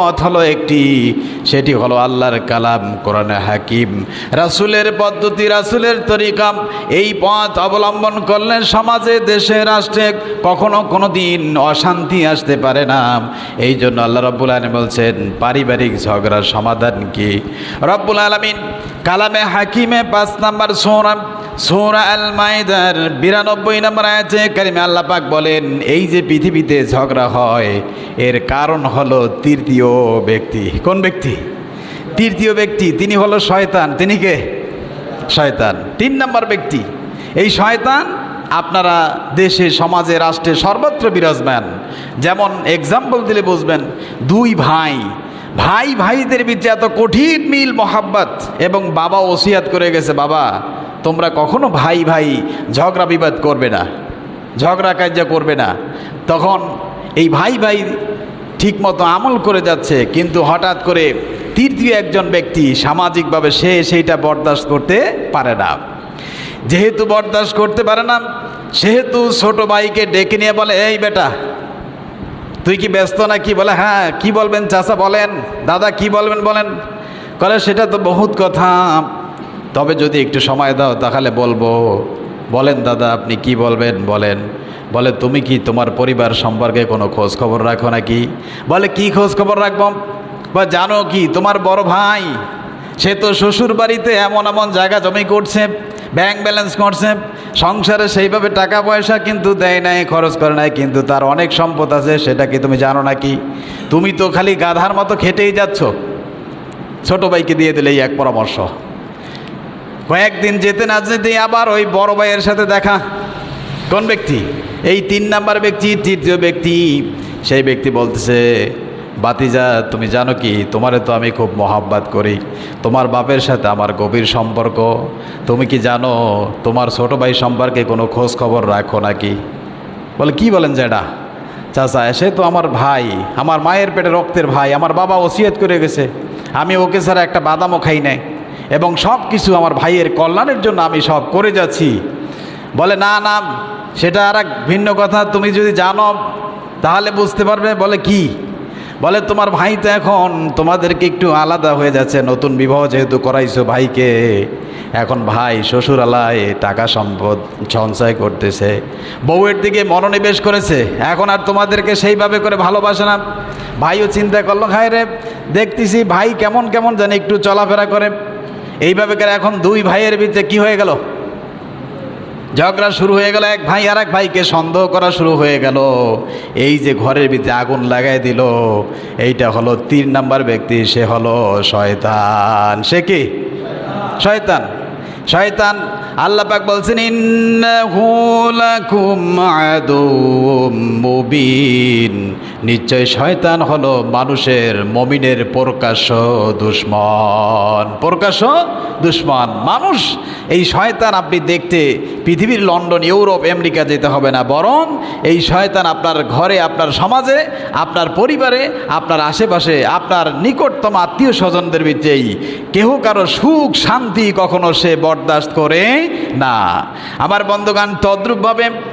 পথ হলো একটি, সেটি হলো আল্লাহর কালাম কোরআনে হাকিম, রাসূলের পদ্ধতি, রাসূলের তরিকা। এই পথ অবলম্বন করলে সমাজে, দেশে, রাষ্ট্রে কখনো কোনো দিন অশান্তি আসতে পারে না। এই জন্য আল্লাহ রাব্বুল আলামিন বলছেন পারিবারিক ঝগড়ার সমাধান কি? রব্বুল আলামিন কালামে হাকিমে 5 নম্বর সূরা আল মাইদার 92 নম্বর আয়াতে কারিমে আল্লাহ পাক বলেন, এই যে পৃথিবীতে ঝগড়া হয় এর কারণ হলো তৃতীয় ব্যক্তি। কোন ব্যক্তি? তৃতীয় ব্যক্তি। তিনি হলো শয়তান। তিনি কে? শয়তান। 3 নম্বর ব্যক্তি। এই শয়তান আপনারা দেশে, সমাজে, রাষ্ট্রে সর্বত্র বিরাজমান। যেমন এক্সাম্পল দিলে বুঝবেন, 2 ভাই ভাইদের ভিতরে এত কঠিন মিল মহাব্বত, এবং বাবা ওসিয়াত করে গেছে, বাবা তোমরা কখনো ভাই ঝগড়া বিবাদ করবে না, ঝগড়া কার্য করবে না। তখন এই ভাই ঠিক মতো আমল করে যাচ্ছে, কিন্তু হঠাৎ করে তৃতীয় একজন ব্যক্তি সামাজিকভাবে সেইটা বরদাস্ত করতে পারে না। যেহেতু বরদাস্ত করতে পারে না, সেহেতু ছোট ভাইকে ডেকে নিয়ে বলে, এই বেটা তুই কি ব্যস্ত নাকি? বলে হ্যাঁ। কি বলবেন চাচা বলেন, দাদা কি বলবেন বলেন। বলে সেটা তো বহুত কথা, তবে যদি একটু সময় দাও তাহলে বলবো। বলেন দাদা আপনি কি বলবেন বলেন। বলে তুমি কি তোমার পরিবার সম্পর্কে কোনো খোঁজ খবর রাখো নাকি? বলে কি খোঁজ খবর রাখবো? বা জানো কি তোমার বড় ভাই সে তো শ্বশুর বাড়িতে এমন জায়গা জমি করছে, ব্যাংক ব্যালেন্স করছে, সংসারে সেইভাবে টাকা পয়সা কিন্তু দেয় নাই, খরচ করে নাই, কিন্তু তার অনেক সম্পদ আছে, সেটা কি তুমি জানো নাকি? তুমি তো খালি গাধার মতো খেটেই যাচ্ছ। ছোট ভাইকে দিয়ে দিলে এই এক পরামর্শ। কয়েকদিন যেতে না যেতেই আবার ওই বড় ভাইয়ের সাথে দেখা। কোন ব্যক্তি? এই 3 নম্বর ব্যক্তি, তৃতীয় ব্যক্তি। সেই ব্যক্তি বলতেছে, বাতিজা তুমি জানো কি তোমারে তো আমি খুব মহাব্বত করি, তোমার বাপের সাথে আমার গভীর সম্পর্ক। তুমি কি জানো তোমার ছোট ভাই সম্পর্কে কোনো খোঁজ খবর রাখো নাকি? বলে কি বলেন যেটা? চাচা সে তো আমার ভাই, আমার মায়ের পেটে রক্তের ভাই, আমার বাবা ওসিয়ত করে গেছে, আমি ওকে ছাড়া একটা বাদামও খাই নাই, এবং সব কিছু আমার ভাইয়ের কল্যাণের জন্য আমি সব করে যাচ্ছি। বলে না না, সেটা আর এক ভিন্ন কথা, তুমি যদি জানো তাহলে বুঝতে পারবে। বলে কি? বলে তোমার ভাই তো এখন তোমাদেরকে একটু আলাদা হয়ে যাচ্ছে, নতুন বিবাহ যেহেতু করাইছো ভাইকে, এখন ভাই শ্বশুরালয়ে টাকা সম্পদ সঞ্চয় করতেছে, বউয়ের দিকে মনোনিবেশ করেছে, এখন আর তোমাদেরকে সেইভাবে করে ভালোবাসে না। ভাইও চিন্তা করলো, হায় রে দেখতেছি ভাই কেমন জানি একটু চলাফেরা করে, এইভাবে করে এখন 2 ভাইয়ের ভিতরে কি হয়ে গেল? ঝগড়া শুরু হয়ে গেল। এক ভাই আর এক ভাইকে সন্দেহ করা শুরু হয়ে গেল। এই যে ঘরের ভিতরে আগুন লাগাই দিল, এইটা হলো 3 নম্বর ব্যক্তি, সে হলো শয়তান। সে কি? শয়তান। শয়তান আল্লাহ পাক বলছেন, ইন্নাহু লাকুম আদুউম মুবিন, নিশ্চয় শয়তান হলো মানুষের, মুমিনের প্রকাশ্য দুশমন। প্রকাশ্য দুশমন মানুষ। এই শয়তান আপনি দেখতে পৃথিবীর লন্ডন, ইউরোপ, আমেরিকা যেতে হবে না, বরং এই শয়তান আপনার ঘরে, আপনার সমাজে, আপনার পরিবারে, আপনার আশেপাশে, আপনার নিকটতম আত্মীয় স্বজনদের ভিতরেই। কেহ কারো সুখ শান্তি কখনো সে বরদাস্ত করে না। আমার বন্ধুগণ, তদ্রূপভাবে